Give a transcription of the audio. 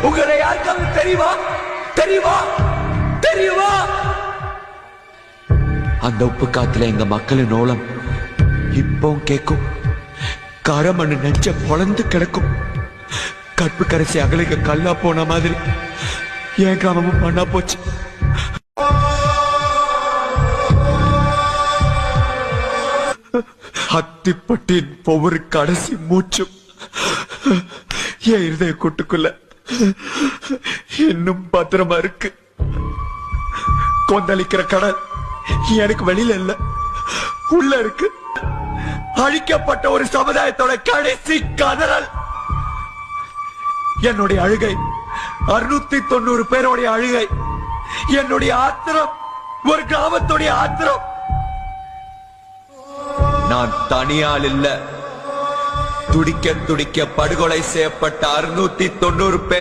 உங்களை யாருக்காவது தெரியுமா? தெரியுமா? தெரியுமா? அந்த உப்பு காத்துல எங்க மக்களின் ஓலம் இப்போ கேட்கும். காரமண்ணு நெஞ்ச பொழந்து கிடக்கும். கற்பு கரைசி அகலிக்க கல்லா போன மாதிரி என் கிராமமும் பண்ணா போச்சு. அத்திப்பட்டின் ஒவ்வொரு கடைசி மூச்சும் என் இருதய கூட்டுக்குள்ள இன்னும் பத்திரமா இருக்கு. கொந்தளிக்கிற கடல் எனக்கு வெளியில இல்ல, உள்ள இருக்கு. அழிக்கப்பட்ட ஒரு சமுதாயத்தோட கடைசி கதறல். என்னுடைய அழுகை 690 பேருடைய அழுகை. என்னுடைய ஆத்திரம் ஒரு கிராமத்துடைய ஆத்திரம். நான் தனியால் இல்ல, துடிக்க துடிக்க படுகொலை செய்யப்பட்ட 690 பேர்